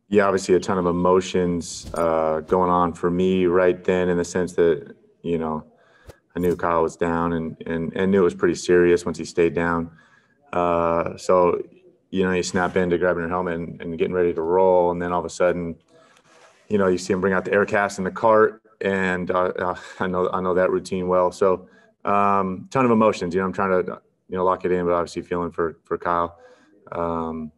Yeah, obviously a ton of emotions going on for me right then, in the sense that, you know, I knew Kyle was down, and knew it was pretty serious once he stayed down. So, you snap into grabbing your helmet and getting ready to roll. And then all of a sudden, you see him bring out the air cast in the cart. And I know that routine well. So, ton of emotions. I'm trying to, lock it in, but obviously feeling for Kyle. Um,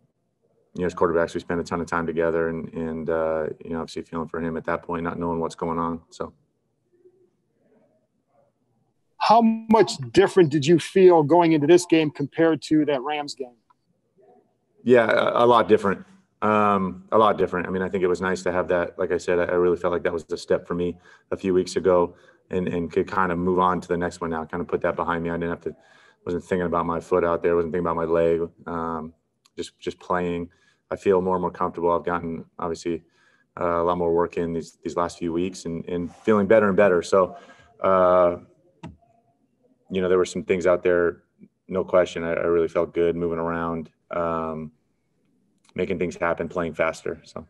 as quarterbacks, we spend a ton of time together, and obviously feeling for him at that point, not knowing what's going on. So, How much different did you feel going into this game compared to that Rams game? yeah, a lot different. A lot different. I mean, I think it was nice to have that. Like I said, I really felt like that was a step for me a few weeks ago, and could kind of move on to the next one now. Kind of put that behind me. I didn't have to. Wasn't thinking about my foot out there. Wasn't thinking about my leg. Just playing. I feel more and more comfortable. I've gotten obviously a lot more work in these last few weeks, and feeling better and better. So, there were some things out there. No question. I really felt good moving around. Making things happen, playing faster. So,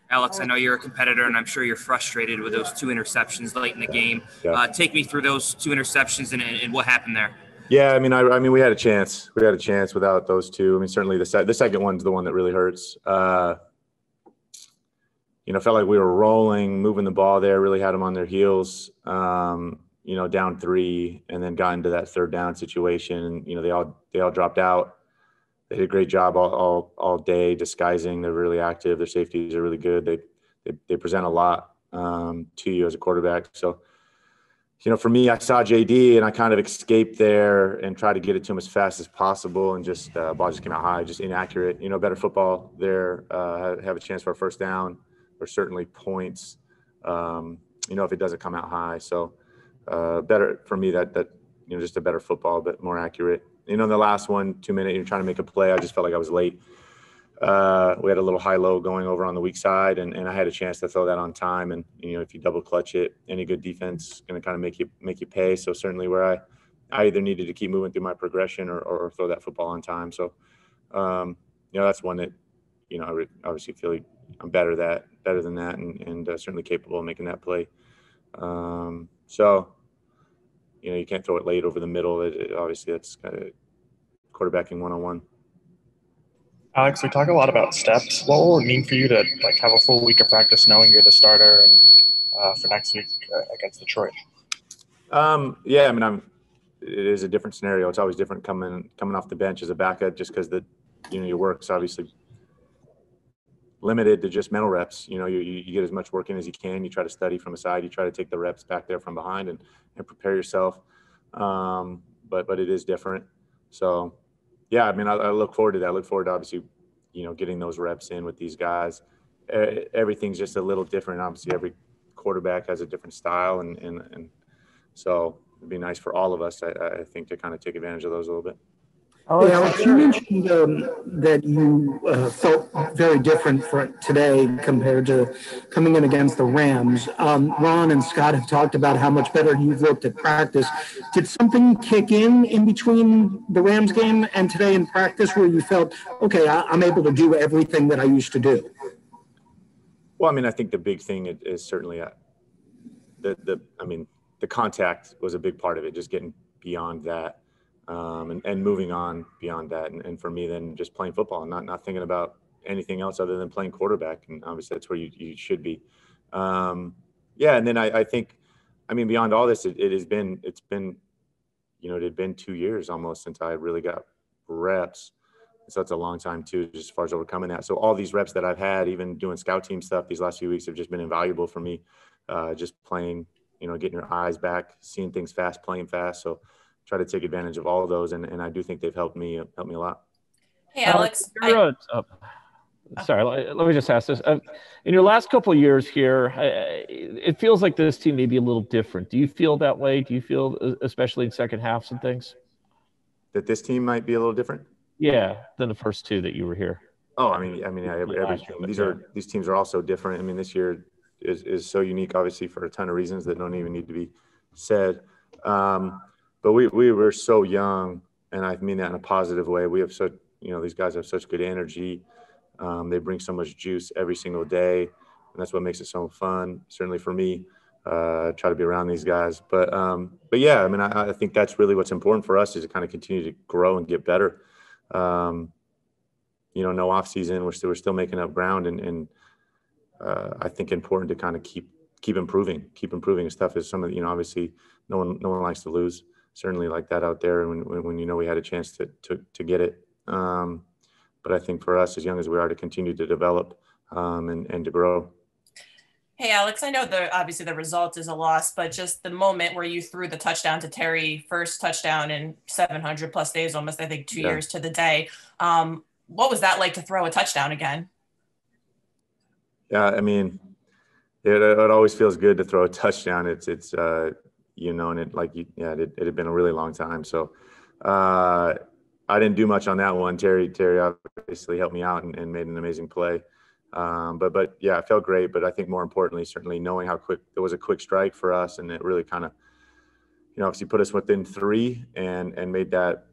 Alex, I know you're a competitor, and I'm sure you're frustrated with those two interceptions late in the game. yeah. Take me through those two interceptions and what happened there. Yeah, I mean, we had a chance. We had a chance without those two. I mean, certainly the second one's the one that really hurts. Felt like we were rolling, moving the ball there, really had them on their heels. Down three, and then got into that third down situation, and they all dropped out. They did a great job all day disguising. They're really active. Their safeties are really good. They present a lot to you as a quarterback. So, for me, I saw JD and I kind of escaped there and tried to get it to him as fast as possible, and just ball just came out high, just inaccurate. Better football there. Have a chance for a first down, or certainly points. If it doesn't come out high. So better for me that just a better football, but more accurate. The last one, 2 minute, you're trying to make a play. I just felt like I was late. We had a little high-low going over on the weak side, and I had a chance to throw that on time. And if you double clutch it, any good defense is going to kind of make you pay. So certainly where I either needed to keep moving through my progression or throw that football on time. So that's one that I obviously feel like I'm better than that, and certainly capable of making that play. So you can't throw it late over the middle. Obviously that's kind of quarterbacking one-on-one. Alex, we talk a lot about steps. What will it mean for you to have a full week of practice knowing you're the starter and for next week against Detroit? Yeah, I mean, it is a different scenario. It's always different coming off the bench as a backup, just because your work's obviously limited to just mental reps. You get as much work in as you can. You try to study from the side. You try to take the reps back there from behind and prepare yourself. But it is different. So, yeah, I mean, I look forward to that. I look forward to obviously, getting those reps in with these guys. Everything's just a little different. Obviously, every quarterback has a different style, and so it'd be nice for all of us, I think, to kind of take advantage of those a little bit. Hey, Alex, you mentioned that you felt very different for today compared to coming in against the Rams. Ron and Scott have talked about how much better you've looked at practice. Did something kick in between the Rams game and today in practice where you felt, okay, I'm able to do everything that I used to do? Well, I mean, I think the big thing is certainly the contact was a big part of it, just getting beyond that. And moving on beyond that. And for me, then just playing football and not thinking about anything else other than playing quarterback. And obviously that's where you should be. Yeah. And then I think, beyond all this, it had been 2 years almost since I really got reps. So that's a long time too, just as far as overcoming that. So all these reps that I've had, even doing scout team stuff these last few weeks, have just been invaluable for me. Just playing, getting your eyes back, seeing things fast, playing fast. So try to take advantage of all of those, and I do think they've helped me a lot. Hey, Alex. Sorry, let me just ask this. In your last couple of years here, it feels like this team may be a little different. Do you feel that way? Do you feel, especially in second halves and things, that this team might be a little different? Yeah, than the first two that you were here. Oh, every team. These teams are all so different. I mean, this year is so unique, obviously, for a ton of reasons that don't even need to be said. But we were so young, and I mean that in a positive way. We have these guys have such good energy. They bring so much juice every single day, and that's what makes it so fun. Certainly for me, try to be around these guys. But yeah, I mean, I think that's really what's important for us is to kind of continue to grow and get better. No off season. We're still making up ground, and I think important to kind of keep improving as tough as some of obviously no one likes to lose. Certainly like that out there, and when we had a chance to get it. But I think for us, as young as we are, to continue to develop and to grow. Hey, Alex, I know obviously the result is a loss, but just the moment where you threw the touchdown to Terry, first touchdown in 700 plus days, almost, I think 2 years to the day. What was that like to throw a touchdown again? Yeah, I mean, it always feels good to throw a touchdown. It's and it had been a really long time. So I didn't do much on that one. Terry obviously helped me out and made an amazing play. But yeah, it felt great. But I think more importantly, certainly knowing how quick it was a quick strike for us, and it really kind of, obviously put us within 3 and made that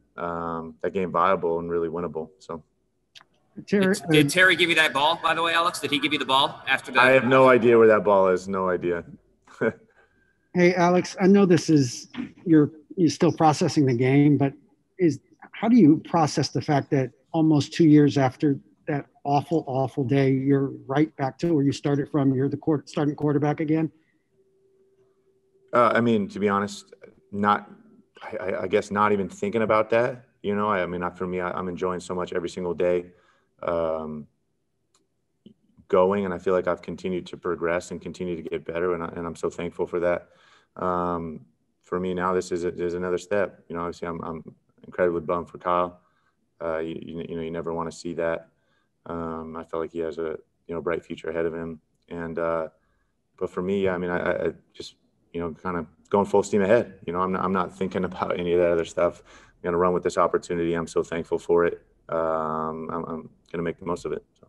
game viable and really winnable. So. Did Terry give you that ball, by the way, Alex? Did he give you the ball after that? I have no idea where that ball is. No idea. Hey, Alex, I know you're still processing the game, but how do you process the fact that almost 2 years after that awful day, you're right back to where you started from? You're the starting quarterback again? I mean, to be honest, I guess not even thinking about that. I mean, not for me. I'm enjoying so much every single day. Going, and I feel like I've continued to progress and continue to get better, and I'm so thankful for that. For me now, this is another step. Obviously I'm incredibly bummed for Kyle. You never want to see that. I feel like he has a bright future ahead of him, and but for me, I mean, I just kind of going full steam ahead. I'm not thinking about any of that other stuff. I'm gonna run with this opportunity. I'm so thankful for it. I'm going to make the most of it. So.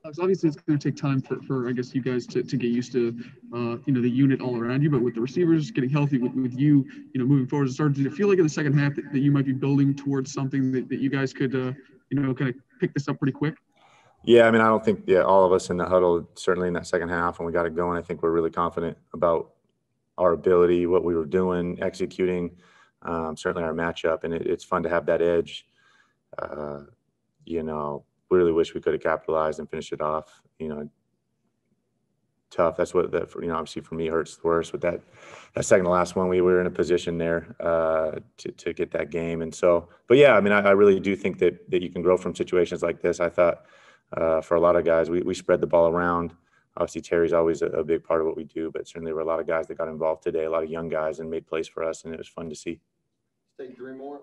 Obviously, it's going to take time for I guess you guys to get used to the unit all around you, but with the receivers getting healthy, with you moving forward, did it feel like in the second half that you might be building towards something that you guys could kind of pick this up pretty quick? Yeah, I mean, I don't think all of us in the huddle, certainly in that second half when we got it going, I think we're really confident about our ability, what we were doing, executing. Certainly our matchup, and it's fun to have that edge. We really wish we could have capitalized and finished it off. Tough. That's what obviously for me hurts the worst with that second to last one. We were in a position there to get that game, and so. But yeah, I mean, I really do think that you can grow from situations like this. I thought for a lot of guys, we spread the ball around. Obviously, Terry's always a big part of what we do, but certainly there were a lot of guys that got involved today, a lot of young guys, and made plays for us, and it was fun to see. Take 3 more.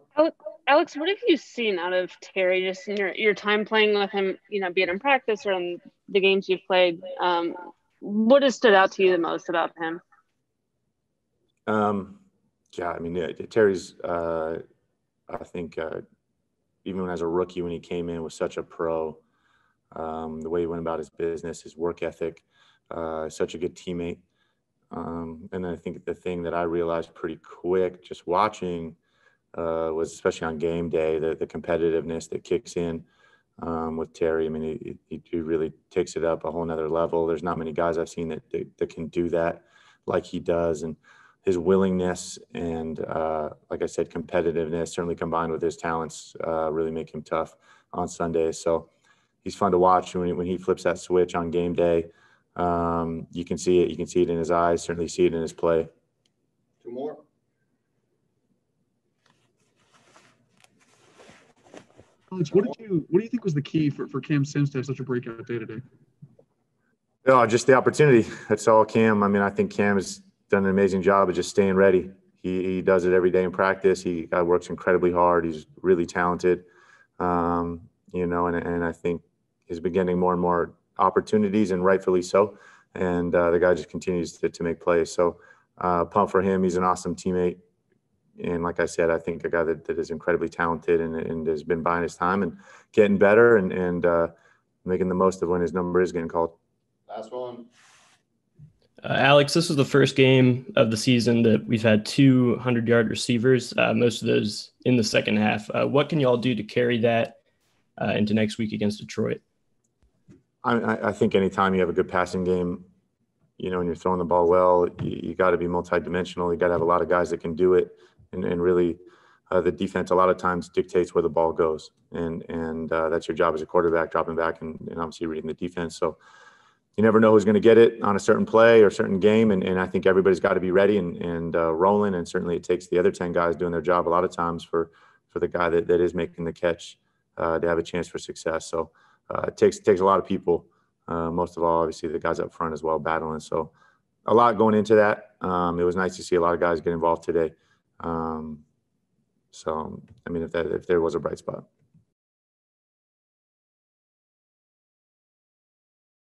Alex, what have you seen out of Terry just in your time playing with him, be it in practice or in the games you've played? What has stood out to you the most about him? Yeah, I mean, Terry's, I think, even as a rookie when he came in was such a pro, the way he went about his business, his work ethic, such a good teammate. And I think the thing that I realized pretty quick just watching was, especially on game day, the competitiveness that kicks in with Terry. I mean, he really takes it up a whole nother level. There's not many guys I've seen that can do that like he does. And his willingness and, like I said, competitiveness, certainly combined with his talents, really make him tough on Sundays. So he's fun to watch when he flips that switch on game day. You can see it. You can see it in his eyes, certainly see it in his play. 2 more. Alex, what do you think was the key for Cam Sims to have such a breakout day today? Oh, just the opportunity. That's all Cam. I mean, I think Cam has done an amazing job of just staying ready. He does it every day in practice. He works incredibly hard. He's really talented, and I think he's been getting more and more opportunities, and rightfully so. And the guy just continues to make plays. So pumped for him. He's an awesome teammate. And like I said, I think a guy that is incredibly talented and has been buying his time and getting better and making the most of when his number is getting called. Last one. Alex, this was the first game of the season that we've had 200-yard receivers, most of those in the second half. What can you all do to carry that into next week against Detroit? I think anytime you have a good passing game, and you're throwing the ball well, you got to be multidimensional. You got to have a lot of guys that can do it, and really the defense a lot of times dictates where the ball goes, and that's your job as a quarterback, dropping back and obviously reading the defense. So you never know who's going to get it on a certain play or a certain game, and I think everybody's got to be ready and rolling, and certainly it takes the other 10 guys doing their job a lot of times for the guy that is making the catch to have a chance for success. So it takes a lot of people. Most of all, obviously, the guys up front as well battling. So a lot going into that. It was nice to see a lot of guys get involved today. So, I mean, if there was a bright spot.